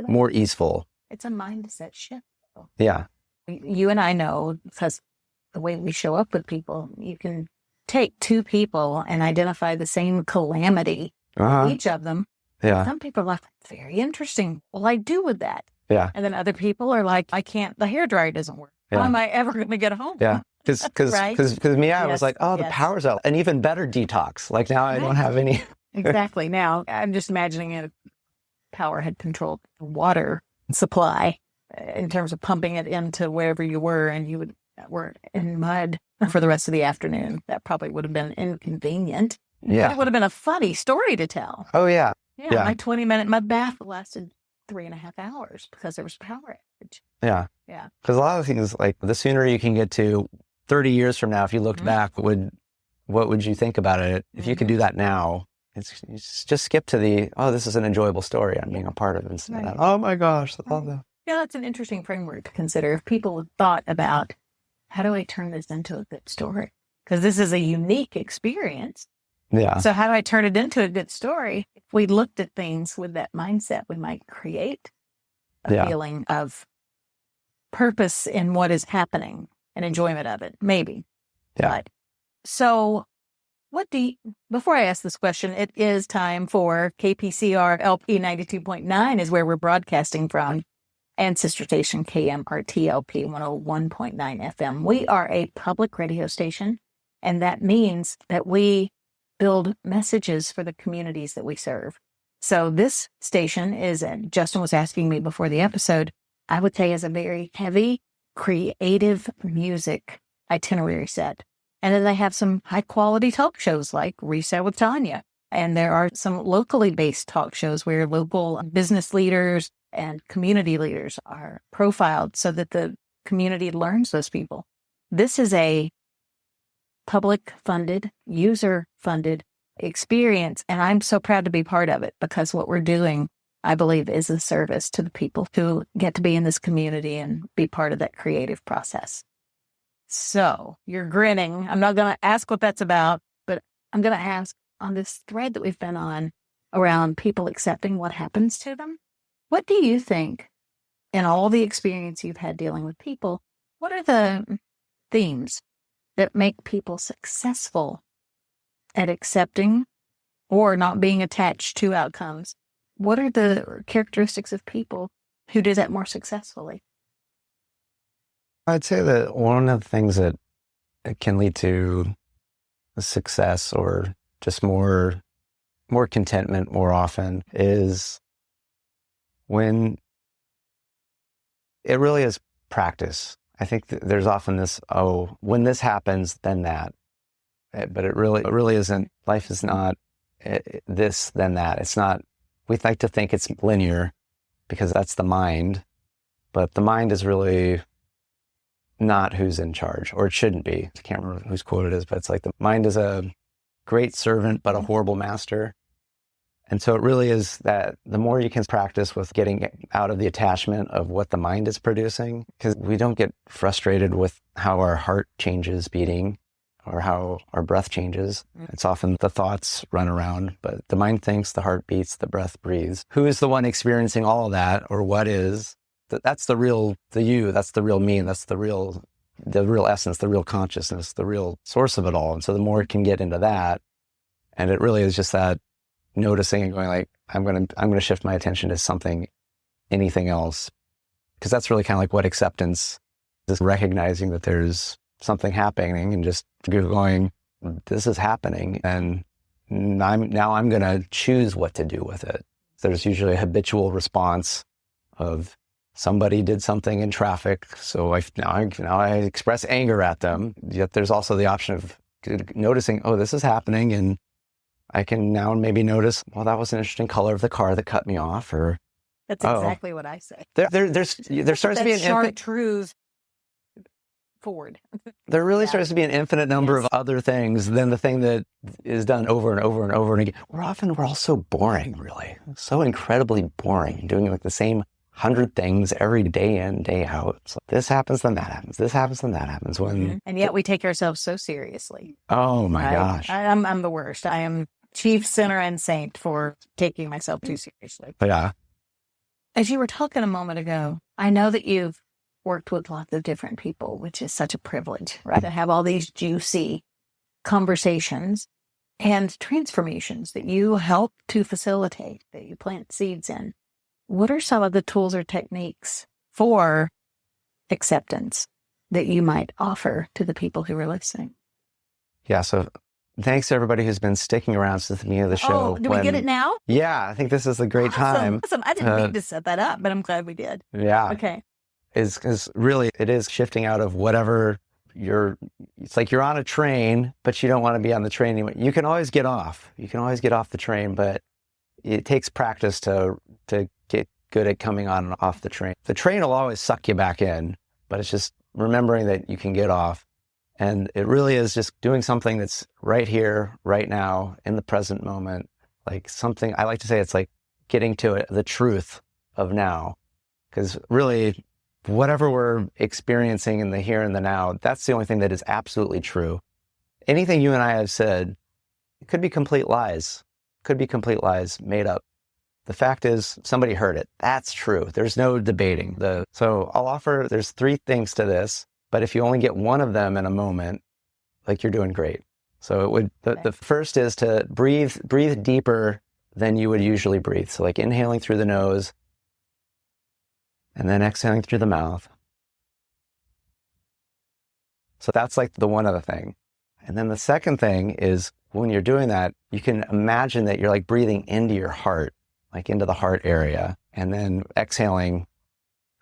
more easeful. It's a mindset shift. Yeah. You and I know, because the way we show up with people, you can take two people and identify the same calamity, each of them. Yeah. Some people are like, very interesting. Well, I do with that. Yeah. And then other people are like, I can't, the hairdryer doesn't work. How am I ever going to get home? Yeah. Because me, I was like, the power's out. An even better detox. Like now I don't have any. Exactly. Now I'm just imagining if power had controlled the water supply in terms of pumping it into wherever you were, and you were in mud for the rest of the afternoon. That probably would have been inconvenient. Yeah. But it would have been a funny story to tell. Oh, yeah. Yeah. My 20-minute mud bath lasted 3.5 hours because there was a power outage. Yeah. Yeah. Because a lot of things, like the sooner you can get to 30 years from now, if you looked back, what would you think about it? If you could do that now, you just skip to the, oh, this is an enjoyable story. I'm being a part of it. Instead of Right. that, oh my gosh. Yeah, that's an interesting framework to consider. If people have thought about, how do I turn this into a good story? Because this is a unique experience. Yeah. So how do I turn it into a good story? If we looked at things with that mindset, we might create a feeling of purpose in what is happening and enjoyment of it, maybe. Yeah. But, so before I ask this question, it is time for KPCR LP 92.9 is where we're broadcasting from, and sister station KMRT LP 101.9 FM. We are a public radio station, and that means that we build messages for the communities that we serve. So this station is, and Justin was asking me before the episode, I would say is a very heavy, creative music itinerary set. And then they have some high quality talk shows like Reset with Tonya. And there are some locally based talk shows where local business leaders and community leaders are profiled so that the community learns those people. This is a public funded, user funded experience. And I'm so proud to be part of it because what we're doing, I believe, is a service to the people who get to be in this community and be part of that creative process. So you're grinning. I'm not going to ask what that's about, but I'm going to ask on this thread that we've been on around people accepting what happens to them. What do you think, in all the experience you've had dealing with people, what are the themes that make people successful at accepting or not being attached to outcomes? What are the characteristics of people who do that more successfully? I'd say that one of the things that can lead to success or just more contentment more often is when it really is practice. I think there's often this, oh, when this happens, then that. But it really isn't. Life is not this, then that. It's not, we like to think it's linear because that's the mind, but the mind is really not who's in charge, or it shouldn't be. I can't remember whose quote it is, but it's like the mind is a great servant, but a horrible master. And so it really is that the more you can practice with getting out of the attachment of what the mind is producing, because we don't get frustrated with how our heart changes beating or how our breath changes. It's often the thoughts run around, but the mind thinks, the heart beats, the breath breathes. Who is the one experiencing all of that, or what is? That's the real, the you, that's the real me, that's the real essence, the real consciousness, the real source of it all. And so the more it can get into that, and it really is just that noticing and going like, I'm going to shift my attention to anything else. Because that's really kind of like what acceptance is, recognizing that there's something happening and just going, this is happening. And I'm going to choose what to do with it. There's usually a habitual response of somebody did something in traffic, so now I express anger at them. Yet there's also the option of noticing, oh, this is happening, and I can now maybe notice, well, that was an interesting color of the car that cut me off, or that's exactly what I say. There starts to be an chartreuse forward. There really starts to be an infinite number of other things than the thing that is done over and over and over and again. We're all so boring, really, so incredibly boring, doing like the same 100 things every day in, day out. So this happens, then that happens. This happens, then that happens. And yet we take ourselves so seriously. Oh my gosh. I'm the worst. I am chief sinner and saint for taking myself too seriously. Yeah. As you were talking a moment ago, I know that you've worked with lots of different people, which is such a privilege, right? To have all these juicy conversations and transformations that you help to facilitate, that you plant seeds in. What are some of the tools or techniques for acceptance that you might offer to the people who are listening? Yeah, so thanks to everybody who's been sticking around since the beginning of the show. Oh, do we get it now? Yeah, I think this is a great time. Awesome. I didn't mean to set that up, but I'm glad we did. Yeah. Okay. Is really, it is shifting out of whatever it's like you're on a train, but you don't want to be on the train anymore. You can always get off. You can always get off the train, but it takes practice to get good at coming on and off the train. The train will always suck you back in, but it's just remembering that you can get off. And it really is just doing something that's right here, right now, in the present moment, like something, I like to say it's like getting to it, the truth of now. Because really, whatever we're experiencing in the here and the now, that's the only thing that is absolutely true. Anything you and I have said, it could be complete lies, made up. The fact is, somebody heard it. That's true. There's no debating. So I'll offer, there's 3 things to this, but if you only get one of them in a moment, like you're doing great. So it would, the first is to breathe deeper than you would usually breathe. So like inhaling through the nose and then exhaling through the mouth. So that's like the one other thing. And then the second thing is when you're doing that, you can imagine that you're like breathing into your heart, like into the heart area, and then exhaling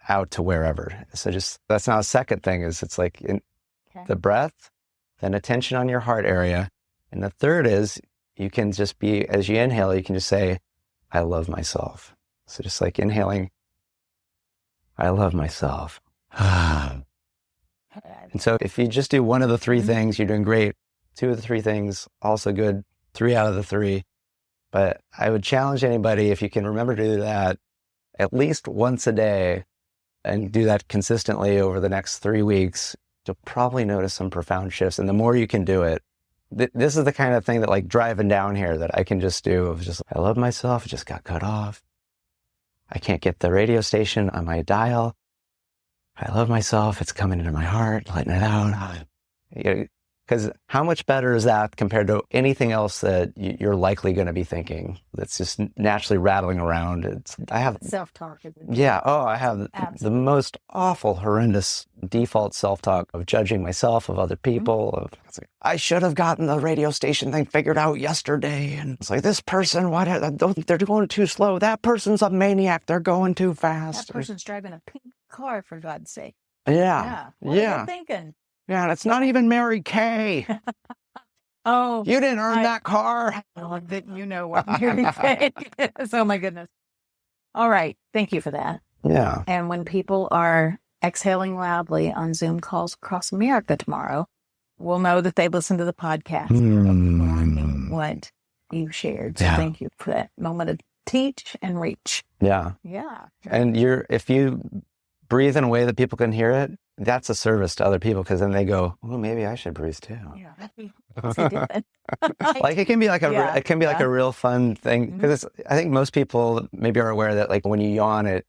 out to wherever. So just, that's now a second thing is it's like the breath, then attention on your heart area. And the third is you can just be, as you inhale, you can just say, I love myself. So just like inhaling, I love myself. And so if you just do one of the 3 things, you're doing great. 2 of the 3 things, also good. 3 out of the 3. But I would challenge anybody, if you can remember to do that at least once a day and do that consistently over the next 3 weeks, you'll probably notice some profound shifts. And the more you can do it, this is the kind of thing that like driving down here that I can just do of just, I love myself. It just got cut off. I can't get the radio station on my dial. I love myself. It's coming into my heart, letting it out. Because how much better is that compared to anything else that you're likely going to be thinking that's just naturally rattling around? I have self-talk. I have the most awful, horrendous default self-talk of judging myself, of other people. It's like, I should have gotten the radio station thing figured out yesterday. And it's like, this person, they're going too slow. That person's a maniac. They're going too fast. That person's driving a pink car, for God's sake. Yeah. What are you thinking? Yeah, and it's not even Mary Kay. Oh. You didn't earn that car. You know what Mary Kay is. Oh, my goodness. All right. Thank you for that. Yeah. And when people are exhaling loudly on Zoom calls across America tomorrow, we'll know that they listened to the podcast. What you shared. So thank you for that moment of teach and reach. Yeah. Yeah. And if you breathe in a way that people can hear it, that's a service to other people, because then they go, well, maybe I should breathe too. Yeah, that'd be like it can be like like a real fun thing, because I think most people maybe are aware that like when you yawn, it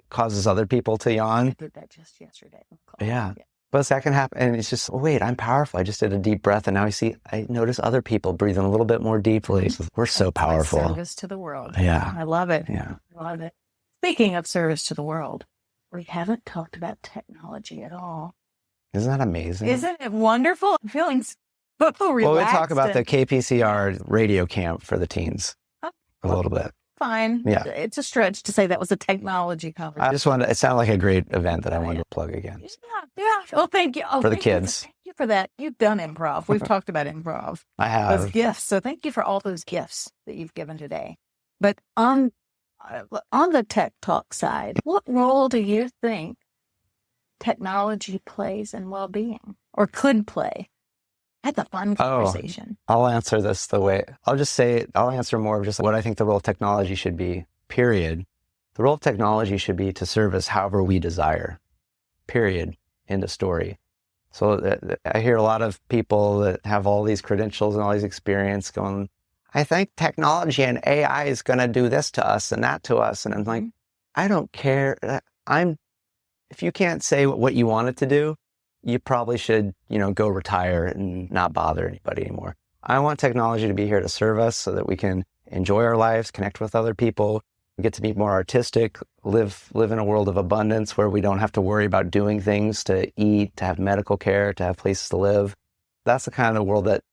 causes other people to yawn. I did that just yesterday. Yeah. But that can happen, and it's just, oh, wait, I'm powerful. I just did a deep breath, and now I notice other people breathing a little bit more deeply. We're so powerful. Like service to the world. Yeah. I love it. Yeah. I love it. Speaking of service to the world, we haven't talked about technology at all. Isn't that amazing? Isn't it wonderful? I'm feeling so relaxed. Well, we talk about the KPCR radio camp for the teens a little bit. Fine. Yeah. It's a stretch to say that was a technology conversation. I just wanted, it sounded like a great event that I wanted to plug again. Yeah. Oh, thank you. Oh, for the kids. Thank you for that. You've done improv. We've talked about improv. I have. Those gifts. So thank you for all those gifts that you've given today. But on the tech talk side, what role do you think technology plays in well-being, or could play? That's a fun conversation. I'll answer this I'll answer more of just what I think the role of technology should be, period. The role of technology should be to serve us however we desire, period, end of story. So I hear a lot of people that have all these credentials and all these experience going, I think technology and AI is going to do this to us and that to us. And I'm like, I don't care. If you can't say what you want it to do, you probably should, go retire and not bother anybody anymore. I want technology to be here to serve us so that we can enjoy our lives, connect with other people, get to be more artistic, live in a world of abundance where we don't have to worry about doing things to eat, to have medical care, to have places to live. That's the kind of world that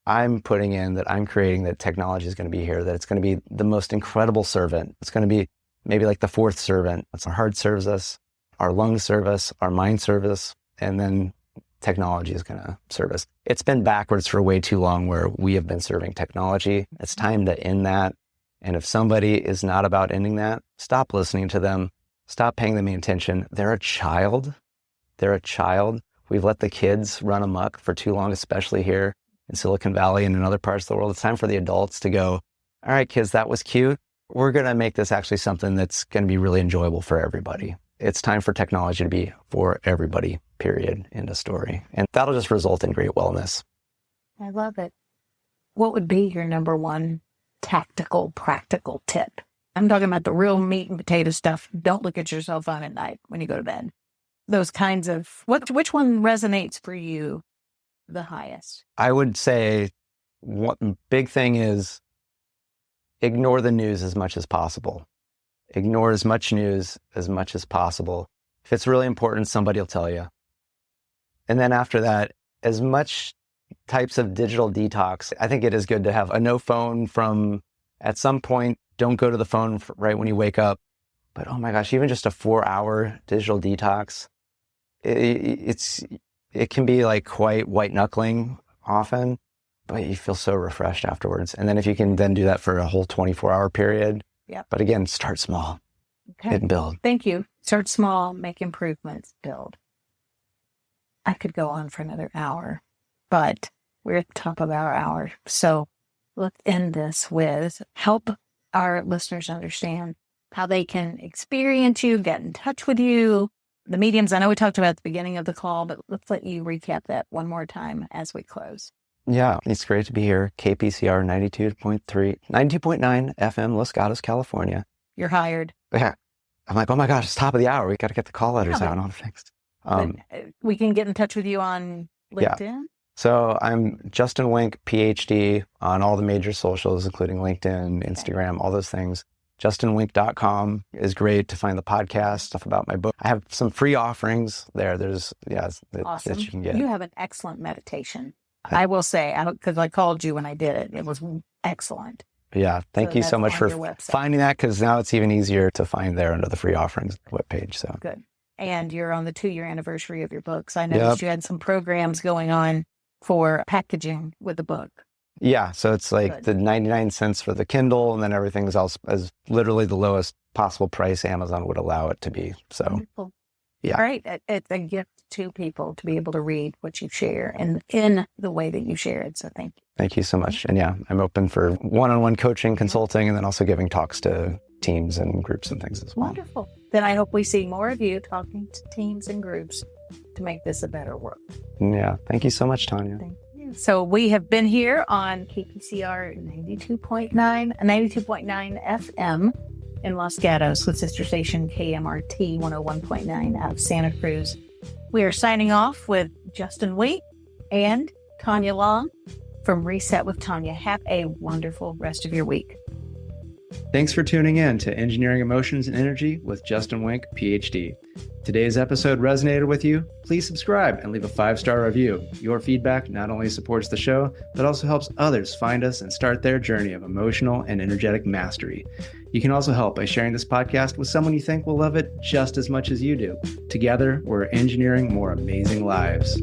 I'm putting in, that I'm creating, that technology is going to be here, that it's going to be the most incredible servant. It's going to be maybe like the fourth servant. It's our heart serves us, our lungs serve us, our mind serves us, and then technology is going to serve us. It's been backwards for way too long where we have been serving technology. It's time to end that. And if somebody is not about ending that, stop listening to them. Stop paying them any attention. They're a child. We've let the kids run amok for too long, especially here in Silicon Valley and in other parts of the world. It's time for the adults to go, all right, kids, that was cute. We're going to make this actually something that's going to be really enjoyable for everybody. It's time for technology to be for everybody, period, end of story. And that'll just result in great wellness. I love it. What would be your number one tactical, practical tip? I'm talking about the real meat and potato stuff. Don't look at your cell phone at night when you go to bed. Those kinds of, which one resonates for you the highest? I would say one big thing is ignore the news as much as possible. Ignore as much news as much as possible. If it's really important, somebody will tell you. And then after that, as much types of digital detox, I think it is good to have a no phone from at some point. Don't go to the phone right when you wake up. But oh my gosh, even just a 4-hour digital detox, it can be like quite white knuckling often, but you feel so refreshed afterwards. And then if you can then do that for a whole 24-hour period, but again, start small and build. Thank you. Start small, make improvements, build. I could go on for another hour, but we're at the top of our hour. So let's end this with help our listeners understand how they can experience you, get in touch with you, the mediums. I know we talked about at the beginning of the call, but let's let you recap that one more time as we close. Yeah, it's great to be here. KPCR 92.9 FM, Los Gatos, California. You're hired. Yeah. I'm like, oh my gosh, it's top of the hour. We got to get the call letters out and all fixed. We can get in touch with you on LinkedIn. Yeah. So I'm Justin Wink, Ph.D. on all the major socials, including LinkedIn, Instagram, all those things. JustinWink.com is great to find the podcast, stuff about my book. I have some free offerings there. Awesome. That you can get. You have an excellent meditation. I will say, because I called you when I did it. It was excellent. Yeah. Thank you so much for finding that, because now it's even easier to find there under the free offerings webpage. So good. And you're on the 2-year anniversary of your books. I noticed you had some programs going on for packaging with the book. Yeah. So it's like the 99 cents for the Kindle, and then everything's else as literally the lowest possible price Amazon would allow it to be. So, wonderful. Yeah. All right. It's a gift to people to be able to read what you share and in the way that you share it. So thank you. Thank you so much. And yeah, I'm open for one-on-one coaching, consulting, and then also giving talks to teams and groups and things as well. Wonderful. Then I hope we see more of you talking to teams and groups to make this a better world. Yeah. Thank you so much, Tonya. Thank you. So we have been here on KPCR 92.9 FM in Los Gatos with sister station KMRT 101.9 out of Santa Cruz. We are signing off with Justin Wink and Tonya Long from Reset with Tonya. Have a wonderful rest of your week. Thanks for tuning in to Engineering Emotions and Energy with Justin Wink, Ph.D. Today's episode resonated with you? Please subscribe and leave a 5-star review. Your feedback not only supports the show, but also helps others find us and start their journey of emotional and energetic mastery. You can also help by sharing this podcast with someone you think will love it just as much as you do. Together, we're engineering more amazing lives.